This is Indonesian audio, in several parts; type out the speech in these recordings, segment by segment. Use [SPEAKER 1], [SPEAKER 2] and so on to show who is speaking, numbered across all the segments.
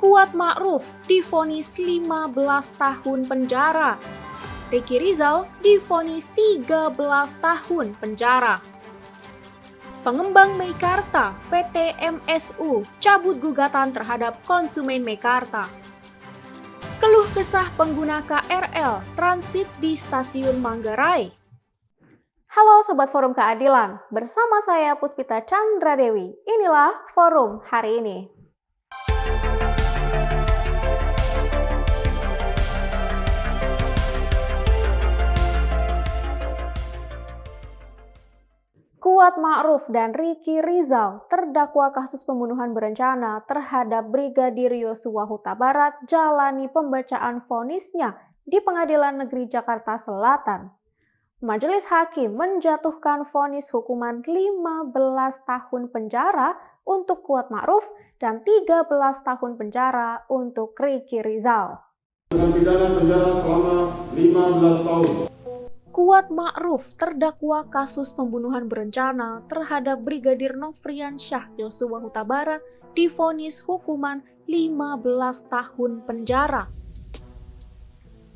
[SPEAKER 1] Kuat Ma'ruf divonis 15 tahun penjara. Ricky Rizal divonis 13 tahun penjara. Pengembang Meikarta PT MSU cabut gugatan terhadap konsumen Meikarta. Keluh kesah pengguna KRL transit di stasiun Manggarai. Halo Sobat Forum Keadilan, bersama saya Puspita Chandra Dewi. Inilah Forum hari ini. Kuat Ma'ruf dan Ricky Rizal terdakwa kasus pembunuhan berencana terhadap Brigadir Yosua Huta Barat jalani pembacaan vonisnya di Pengadilan Negeri Jakarta Selatan. Majelis Hakim menjatuhkan vonis hukuman 15 tahun penjara untuk Kuat Ma'ruf dan 13 tahun penjara untuk Ricky Rizal.
[SPEAKER 2] Dengan pidana penjara selama 15 tahun.
[SPEAKER 1] Kuat Ma'ruf terdakwa kasus pembunuhan berencana terhadap Brigadir Nofriansyah Yosua Huta Barat divonis hukuman 15 tahun penjara.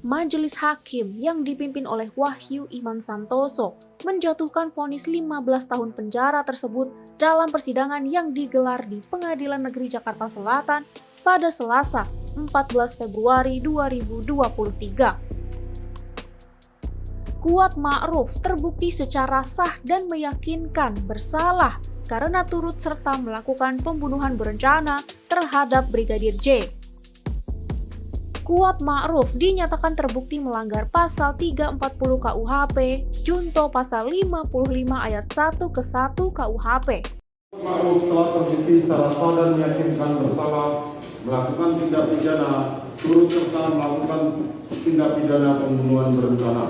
[SPEAKER 1] Majelis Hakim yang dipimpin oleh Wahyu Iman Santoso menjatuhkan vonis 15 tahun penjara tersebut dalam persidangan yang digelar di Pengadilan Negeri Jakarta Selatan pada Selasa 14 Februari 2023. Kuat Ma'ruf terbukti secara sah dan meyakinkan bersalah karena turut serta melakukan pembunuhan berencana terhadap Brigadir J. Kuat Ma'ruf dinyatakan terbukti melanggar pasal 340 KUHP, junto pasal 55 ayat 1 ke 1 KUHP.
[SPEAKER 2] Ma'ruf telah terbukti secara sah dan meyakinkan bersalah melakukan tindak pidana turut serta melakukan tindak pidana pembunuhan berencana.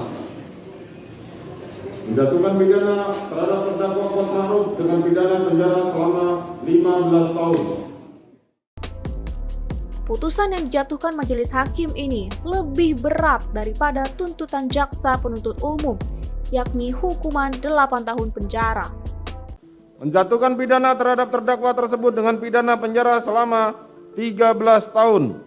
[SPEAKER 2] Menjatuhkan pidana terhadap terdakwa Kuat Ma'ruf dengan pidana penjara selama 15 tahun.
[SPEAKER 1] Putusan yang dijatuhkan Majelis Hakim ini lebih berat daripada tuntutan jaksa penuntut umum, yakni hukuman 8 tahun penjara.
[SPEAKER 2] Menjatuhkan pidana terhadap terdakwa tersebut dengan pidana penjara selama 13 tahun.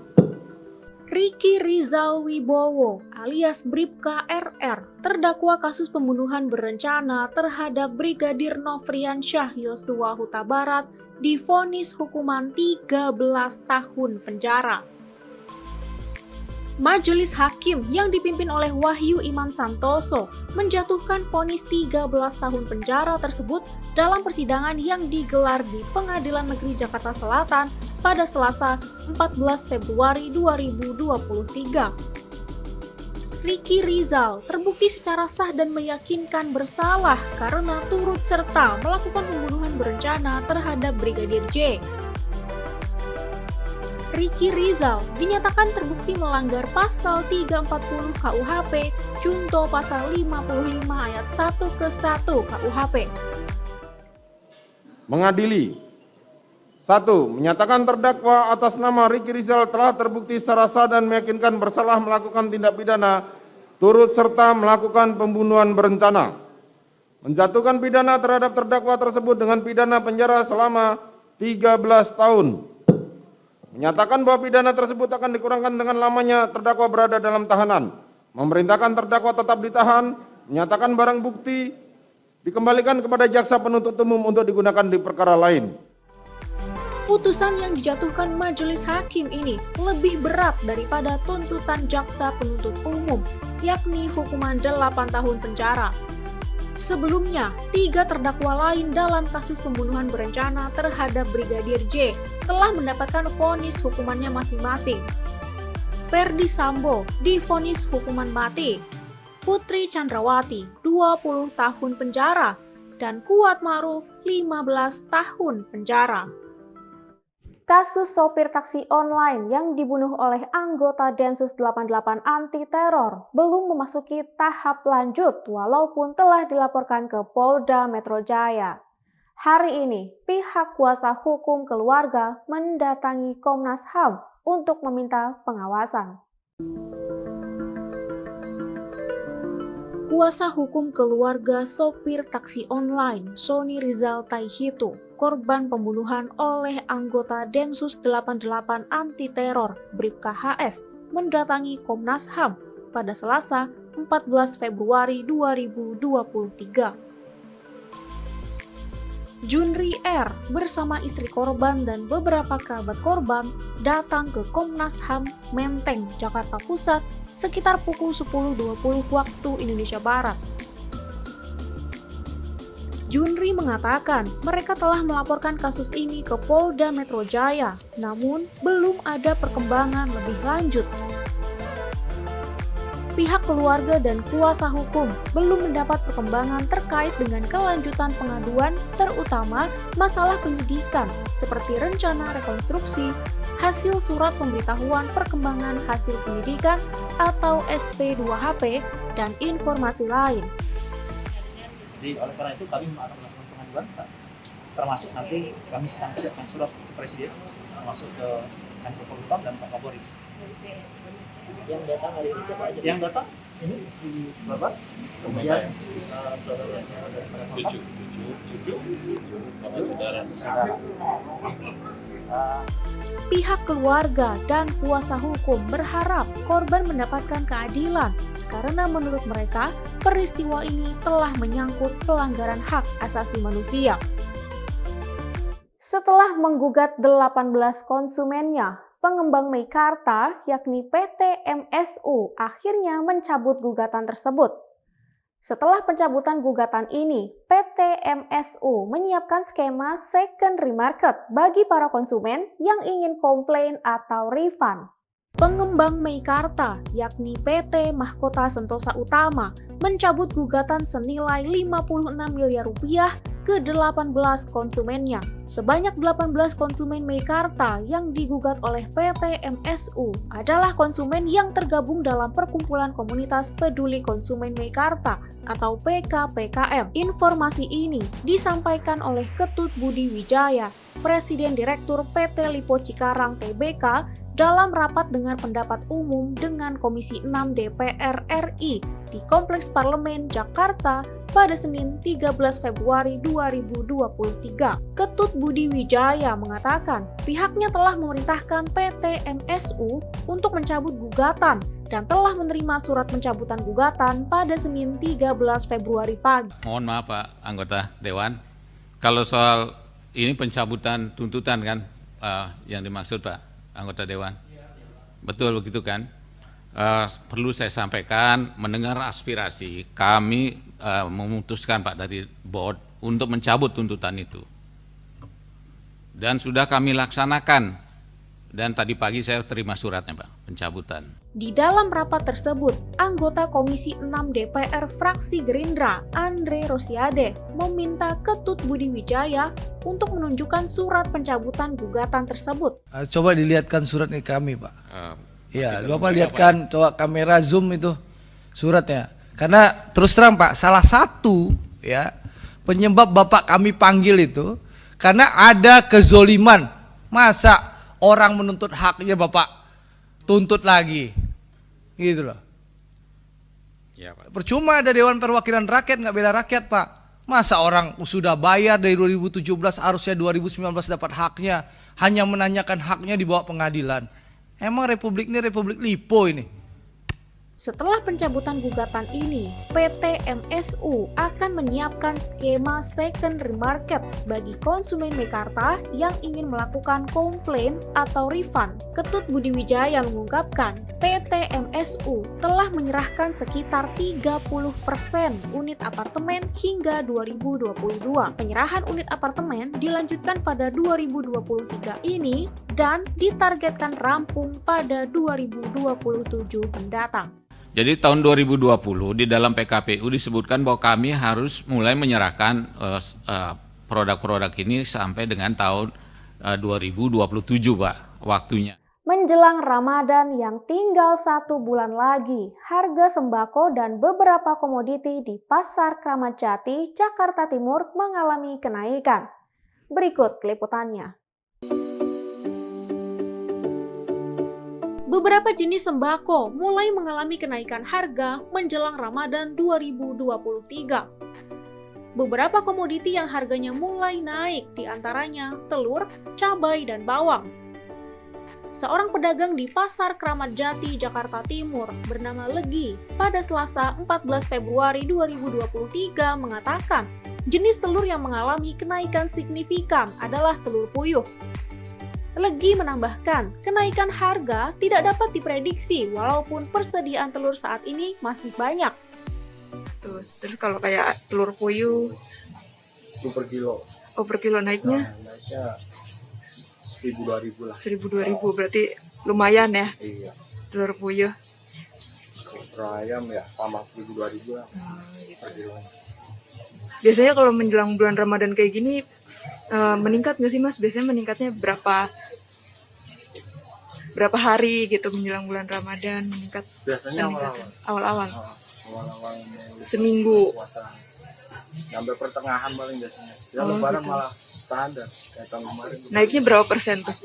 [SPEAKER 1] Ricky Rizal Wibowo alias Bribka RR terdakwa kasus pembunuhan berencana terhadap Brigadir Nofriansyah Yosua Huta Barat divonis hukuman 13 tahun penjara. Majelis Hakim yang dipimpin oleh Wahyu Iman Santoso menjatuhkan vonis 13 tahun penjara tersebut dalam persidangan yang digelar di Pengadilan Negeri Jakarta Selatan pada Selasa 14 Februari 2023. Ricky Rizal terbukti secara sah dan meyakinkan bersalah karena turut serta melakukan pembunuhan berencana terhadap Brigadir J. Ricky Rizal dinyatakan terbukti melanggar pasal 340 KUHP, junto pasal 55 ayat 1 ke 1 KUHP.
[SPEAKER 2] Mengadili 1. Menyatakan terdakwa atas nama Ricky Rizal telah terbukti secara sah dan meyakinkan bersalah melakukan tindak pidana turut serta melakukan pembunuhan berencana. Menjatuhkan pidana terhadap terdakwa tersebut dengan pidana penjara selama 13 tahun. Menyatakan bahwa pidana tersebut akan dikurangkan dengan lamanya terdakwa berada dalam tahanan. Memerintahkan terdakwa tetap ditahan. Menyatakan barang bukti dikembalikan kepada jaksa penuntut umum untuk digunakan di perkara lain.
[SPEAKER 1] Putusan yang dijatuhkan Majelis Hakim ini lebih berat daripada tuntutan jaksa penuntut umum, yakni hukuman 8 tahun penjara. Sebelumnya, 3 terdakwa lain dalam kasus pembunuhan berencana terhadap Brigadir J telah mendapatkan vonis hukumannya masing-masing. Ferdi Sambo divonis hukuman mati, Putri Chandrawati 20 tahun penjara, dan Kuat Ma'ruf 15 tahun penjara. Kasus sopir taksi online yang dibunuh oleh anggota Densus 88 anti teror belum memasuki tahap lanjut walaupun telah dilaporkan ke Polda Metro Jaya. Hari ini, pihak kuasa hukum keluarga mendatangi Komnas HAM untuk meminta pengawasan. Kuasa hukum keluarga sopir taksi online Sony Rizal Taihitu korban pembunuhan oleh anggota Densus 88 Anti Teror Bribka HS mendatangi Komnas HAM pada Selasa 14 Februari 2023. Junri R bersama istri korban dan beberapa kerabat korban datang ke Komnas HAM Menteng, Jakarta Pusat sekitar pukul 10.20 waktu Indonesia Barat. Junri mengatakan mereka telah melaporkan kasus ini ke Polda Metro Jaya, namun belum ada perkembangan lebih lanjut. Pihak keluarga dan kuasa hukum belum mendapat perkembangan terkait dengan kelanjutan pengaduan, terutama masalah penyidikan seperti rencana rekonstruksi, hasil surat pemberitahuan perkembangan hasil penyidikan atau SP2HP, dan informasi lain.
[SPEAKER 3] Jadi oleh karena itu kami akan melakukan pengaduan, termasuk nanti kami sedang siapkan surat ke Presiden, termasuk ke Menko Polhukam dan Pak Kapolri.
[SPEAKER 4] Yang datang hari ini siapa aja?
[SPEAKER 3] Yang datang ini istri Bapak, kemudian saudaranya dari
[SPEAKER 5] cucu saudara.
[SPEAKER 1] Pihak keluarga dan kuasa hukum berharap korban mendapatkan keadilan karena menurut mereka peristiwa ini telah menyangkut pelanggaran hak asasi manusia. Setelah menggugat 18 konsumennya, pengembang Meikarta yakni PT MSU akhirnya mencabut gugatan tersebut. Setelah pencabutan gugatan ini, PT MSU menyiapkan skema secondary market bagi para konsumen yang ingin komplain atau refund. Pengembang Meikarta yakni PT Mahkota Sentosa Utama mencabut gugatan senilai 56 miliar rupiah ke 18 konsumennya. Sebanyak 18 konsumen Meikarta yang digugat oleh PT MSU adalah konsumen yang tergabung dalam Perkumpulan Komunitas Peduli Konsumen Meikarta atau PKPKM. Informasi ini disampaikan oleh Ketut Budi Wijaya, Presiden Direktur PT Lipo Cikarang Tbk, dalam rapat dengar pendapat umum dengan Komisi 6 DPR RI di Kompleks Parlemen Jakarta pada Senin 13 Februari 2023. Ketut Budi Wijaya mengatakan pihaknya telah memerintahkan PT MSU untuk mencabut gugatan dan telah menerima surat pencabutan gugatan pada Senin 13 Februari pagi.
[SPEAKER 5] Mohon maaf Pak anggota Dewan, kalau soal ini pencabutan tuntutan kan yang dimaksud Pak anggota Dewan? Betul begitu kan? Perlu saya sampaikan, mendengar aspirasi, kami memutuskan Pak dari board untuk mencabut tuntutan itu. Dan sudah kami laksanakan, dan tadi pagi saya terima suratnya Pak, pencabutan.
[SPEAKER 1] Di dalam rapat tersebut, anggota Komisi 6 DPR fraksi Gerindra, Andre Rosiade, meminta Ketut Budi Wijaya untuk menunjukkan surat pencabutan gugatan tersebut.
[SPEAKER 6] Coba dilihatkan suratnya kami Pak. Ya, Bapak lihatkan, coba kamera zoom itu suratnya. Karena terus terang Pak, salah satu ya penyebab Bapak kami panggil itu karena ada kezoliman. Masa orang menuntut haknya Bapak tuntut lagi, gitu loh.
[SPEAKER 5] Ya, Pak.
[SPEAKER 6] Percuma ada Dewan Perwakilan Rakyat nggak bela rakyat Pak. Masa orang sudah bayar dari 2017 harusnya 2019 dapat haknya, hanya menanyakan haknya di bawah pengadilan. Emang republik ini republik Lipo ini?
[SPEAKER 1] Setelah pencabutan gugatan ini, PT MSU akan menyiapkan skema secondary market bagi konsumen Meikarta yang ingin melakukan komplain atau refund. Ketut Budi Wijaya mengungkapkan, PT MSU telah menyerahkan sekitar 30% unit apartemen hingga 2022. Penyerahan unit apartemen dilanjutkan pada 2023 ini dan ditargetkan rampung pada 2027 mendatang.
[SPEAKER 5] Jadi tahun 2020 di dalam PKPU disebutkan bahwa kami harus mulai menyerahkan produk-produk ini sampai dengan tahun 2027 Pak, waktunya.
[SPEAKER 1] Menjelang Ramadan yang tinggal 1 bulan lagi, harga sembako dan beberapa komoditi di Pasar Kramat Jati, Jakarta Timur mengalami kenaikan. Berikut liputannya. Beberapa jenis sembako mulai mengalami kenaikan harga menjelang Ramadan 2023. Beberapa komoditi yang harganya mulai naik, diantaranya telur, cabai, dan bawang. Seorang pedagang di Pasar Kramat Jati, Jakarta Timur, bernama Legi, pada Selasa 14 Februari 2023 mengatakan, jenis telur yang mengalami kenaikan signifikan adalah telur puyuh. Legi menambahkan, kenaikan harga tidak dapat diprediksi walaupun persediaan telur saat ini masih banyak.
[SPEAKER 7] Terus kalau kayak telur puyuh
[SPEAKER 8] itu per kilo.
[SPEAKER 7] Oh, per kilo naiknya?
[SPEAKER 8] Naiknya 1.000-2.000 lah.
[SPEAKER 7] 1.000-2.000 berarti lumayan ya
[SPEAKER 8] Iya.
[SPEAKER 7] telur puyuh.
[SPEAKER 8] Per ayam ya sama 1.000-2.000 lah.
[SPEAKER 7] Gitu.
[SPEAKER 8] Per kilo.
[SPEAKER 7] Biasanya kalau menjelang bulan Ramadan kayak gini meningkat nggak sih Mas? Biasanya meningkatnya berapa hari gitu menjelang bulan Ramadan meningkat?
[SPEAKER 8] Biasanya
[SPEAKER 7] Awal-awal.
[SPEAKER 8] Awal-awal
[SPEAKER 7] Seminggu.
[SPEAKER 8] puasa. Sampai pertengahan paling biasanya. Ya
[SPEAKER 7] Oh,
[SPEAKER 8] lebaran
[SPEAKER 7] gitu.
[SPEAKER 8] malah standar kayak tahun kemarin.
[SPEAKER 7] Naiknya berapa persen tuh?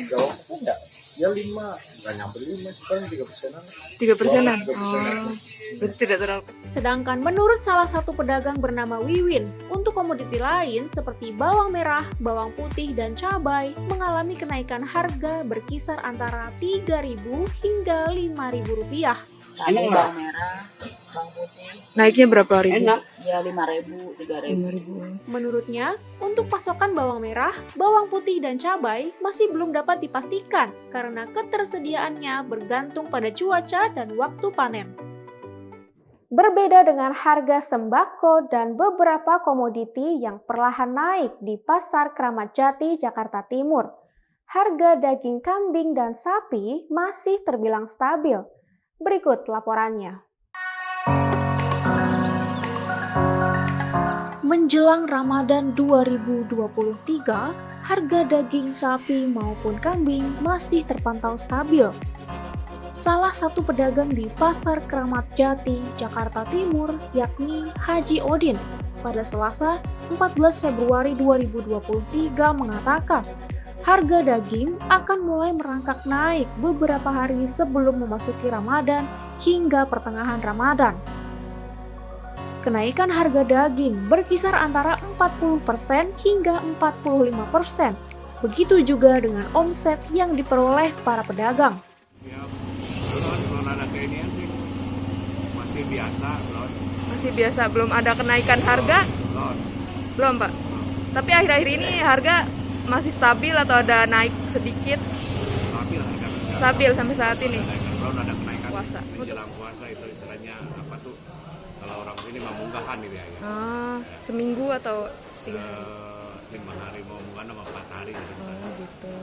[SPEAKER 8] Jauh enggak? Ya 5, enggak nyampe 5, paling 3%-an.
[SPEAKER 7] 3%-an?
[SPEAKER 8] 3%-an.
[SPEAKER 7] Oh, berarti tidak terlalu.
[SPEAKER 1] Sedangkan menurut salah satu pedagang bernama Wiwin, untuk komoditi lain seperti bawang merah, bawang putih, dan cabai mengalami kenaikan harga berkisar antara Rp3.000 hingga Rp5.000.
[SPEAKER 4] Cabai, bawang merah, bawang putih,
[SPEAKER 7] Naiknya berapa ribu?
[SPEAKER 4] ya 5.000, 3.000.
[SPEAKER 7] 5.000.
[SPEAKER 1] Menurutnya, untuk pasokan bawang merah, bawang putih, dan cabai masih belum dapat dipastikan karena ketersediaannya bergantung pada cuaca dan waktu panen. Berbeda dengan harga sembako dan beberapa komoditi yang perlahan naik di Pasar Kramat Jati, Jakarta Timur, harga daging kambing dan sapi masih terbilang stabil. Berikut laporannya. Menjelang Ramadan 2023, harga daging sapi maupun kambing masih terpantau stabil. Salah satu pedagang di Pasar Kramat Jati, Jakarta Timur, yakni Haji Odin, pada Selasa 14 Februari 2023 mengatakan, harga daging akan mulai merangkak naik beberapa hari sebelum memasuki Ramadan hingga pertengahan Ramadan. Kenaikan harga daging berkisar antara 40% hingga 45%. Begitu juga dengan omset yang diperoleh para pedagang.
[SPEAKER 9] Ya, belum ada keinian sih. Masih biasa, Bro.
[SPEAKER 7] Masih biasa, belum ada kenaikan harga? Belum, Pak. Tapi akhir-akhir ini harga masih stabil atau ada naik sedikit?
[SPEAKER 9] Stabil harga.
[SPEAKER 7] Stabil sampai saat ini.
[SPEAKER 9] Belum ada kenaikan.
[SPEAKER 7] Puasa.
[SPEAKER 9] Menjelang puasa itu istilahnya apa tuh? Kalau orang sini mah munggahan gitu ya.
[SPEAKER 7] Ah, seminggu atau 3 hari?
[SPEAKER 9] 5 hari mau munggahan sama 4 hari gitu.
[SPEAKER 7] Oh, gitu.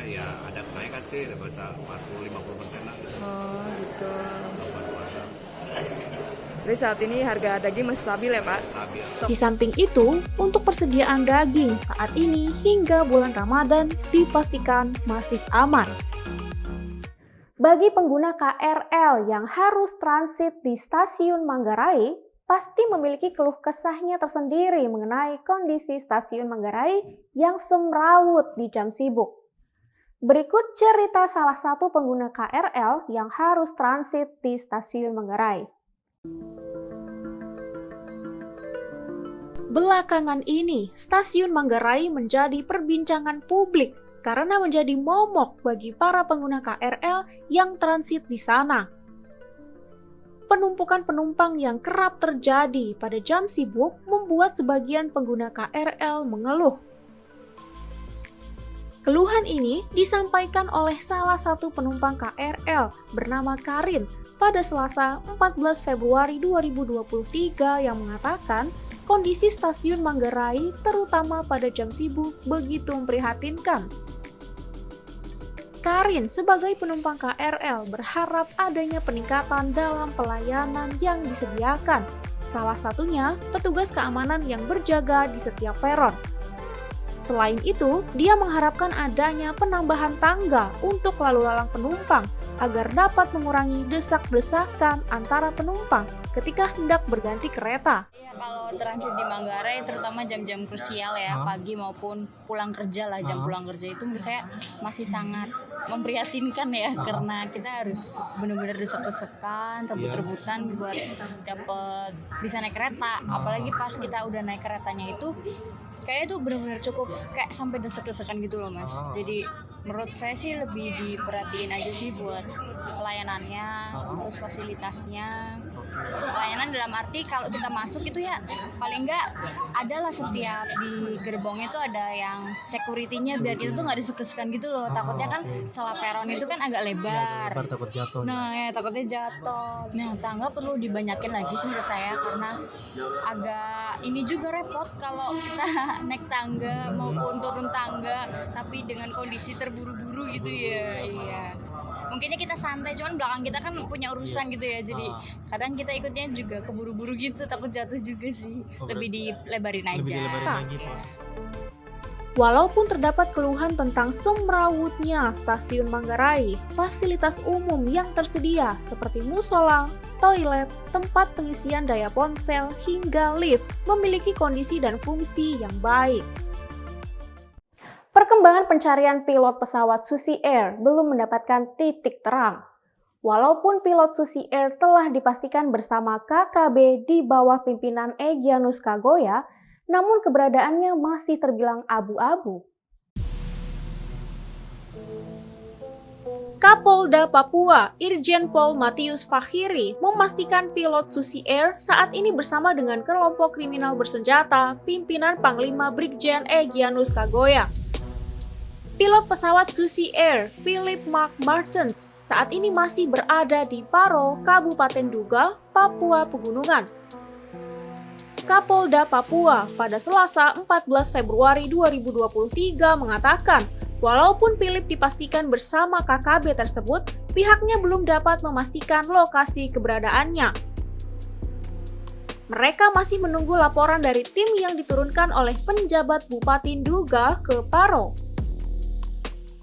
[SPEAKER 9] Ya ada kenaikan sih, bisa 40-50% lah.
[SPEAKER 7] Oh, gitu.
[SPEAKER 9] Buat puasa.
[SPEAKER 7] Jadi saat ini harga daging masih stabil ya, Pak?
[SPEAKER 9] Stabil.
[SPEAKER 1] Di samping itu, untuk persediaan daging saat ini hingga bulan Ramadan dipastikan masih aman. Bagi pengguna KRL yang harus transit di stasiun Manggarai, pasti memiliki keluh kesahnya tersendiri mengenai kondisi stasiun Manggarai yang semrawut di jam sibuk. Berikut cerita salah satu pengguna KRL yang harus transit di stasiun Manggarai. Belakangan ini, stasiun Manggarai menjadi perbincangan publik karena menjadi momok bagi para pengguna KRL yang transit di sana. Penumpukan penumpang yang kerap terjadi pada jam sibuk membuat sebagian pengguna KRL mengeluh. Keluhan ini disampaikan oleh salah satu penumpang KRL bernama Karin pada Selasa 14 Februari 2023 yang mengatakan kondisi stasiun Manggarai terutama pada jam sibuk begitu memprihatinkan. Karin sebagai penumpang KRL berharap adanya peningkatan dalam pelayanan yang disediakan, salah satunya petugas keamanan yang berjaga di setiap peron. Selain itu, dia mengharapkan adanya penambahan tangga untuk lalu lalang penumpang agar dapat mengurangi desak-desakan antara penumpang ketika hendak berganti kereta.
[SPEAKER 10] Ya, kalau transit di Manggarai terutama jam-jam krusial ya, pagi maupun pulang kerja lah, jam pulang kerja itu menurut saya masih sangat memprihatinkan ya, karena kita harus benar-benar desek-desekan, rebut-rebutan buat dapat bisa naik kereta. Apalagi pas kita udah naik keretanya itu kayak itu benar-benar cukup kayak sampai desek-desekan gitu loh Mas. Jadi menurut saya sih lebih diperhatiin aja sih buat pelayanannya, terus fasilitasnya. Pelayanan dalam arti kalau kita masuk itu ya paling enggak adalah setiap di gerbongnya itu ada yang security-nya biar kita tuh nggak desek-desekan gitu loh. Takutnya kan salah peron itu kan agak lebar.
[SPEAKER 3] Takut jatuh.
[SPEAKER 10] Nah ya takutnya jatuh. Nah tangga perlu dibanyakin lagi sih menurut saya, karena agak ini juga repot kalau kita naik tangga maupun turun tangga tapi dengan kondisi terburu-buru gitu ya. Iya. Mungkinnya kita santai, cuman belakang kita kan punya urusan gitu ya, jadi kadang kita ikutnya juga keburu-buru gitu, takut jatuh juga sih. Lebih dilebarin aja.
[SPEAKER 1] Walaupun terdapat keluhan tentang semrawutnya stasiun Manggarai, fasilitas umum yang tersedia seperti musola, toilet, tempat pengisian daya ponsel, hingga lift memiliki kondisi dan fungsi yang baik. Perkembangan pencarian pilot pesawat Susi Air belum mendapatkan titik terang. Walaupun pilot Susi Air telah dipastikan bersama KKB di bawah pimpinan Egyanus Kagoya, namun keberadaannya masih terbilang abu-abu. Kapolda Papua, Irjen Pol Matius Fahiri, memastikan pilot Susi Air saat ini bersama dengan kelompok kriminal bersenjata pimpinan Panglima Brigjen Egyanus Kagoya. Pilot pesawat Susi Air, Philip Mark Martens, saat ini masih berada di Paro, Kabupaten Duga, Papua Pegunungan. Kapolda Papua pada Selasa 14 Februari 2023 mengatakan, walaupun Philip dipastikan bersama KKB tersebut, pihaknya belum dapat memastikan lokasi keberadaannya. Mereka masih menunggu laporan dari tim yang diturunkan oleh penjabat Bupati Duga ke Paro.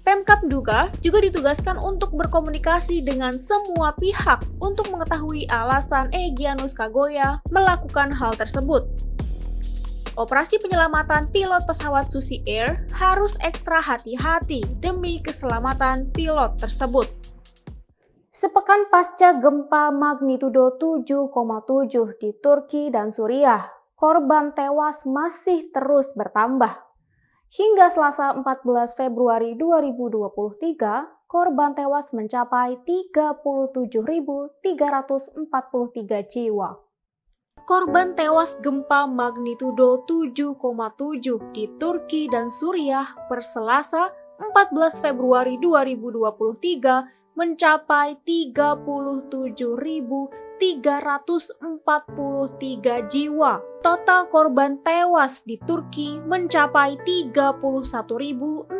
[SPEAKER 1] Pemkab Duga juga ditugaskan untuk berkomunikasi dengan semua pihak untuk mengetahui alasan Egyanus Kagoya melakukan hal tersebut. Operasi penyelamatan pilot pesawat Susi Air harus ekstra hati-hati demi keselamatan pilot tersebut. Sepekan pasca gempa magnitudo 7,7 di Turki dan Suriah, korban tewas masih terus bertambah. Hingga Selasa 14 Februari 2023, korban tewas mencapai 37.343 jiwa. Korban tewas gempa magnitudo 7,7 di Turki dan Suriah per Selasa 14 Februari 2023 mencapai 37.343 jiwa. Total korban tewas di Turki mencapai 31.643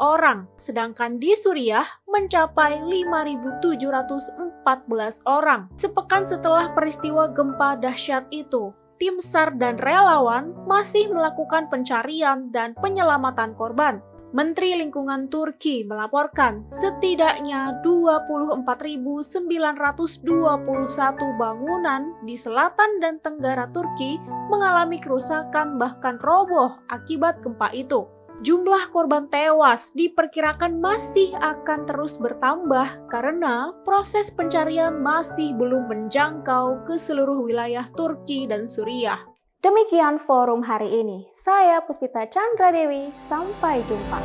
[SPEAKER 1] orang, sedangkan di Suriah mencapai 5.714 orang. Sepekan setelah peristiwa gempa dahsyat itu, tim SAR dan relawan masih melakukan pencarian dan penyelamatan korban. Menteri Lingkungan Turki melaporkan setidaknya 24.921 bangunan di selatan dan tenggara Turki mengalami kerusakan bahkan roboh akibat gempa itu. Jumlah korban tewas diperkirakan masih akan terus bertambah karena proses pencarian masih belum menjangkau ke seluruh wilayah Turki dan Suriah. Demikian forum hari ini. Saya Puspita Chandra Dewi, sampai jumpa.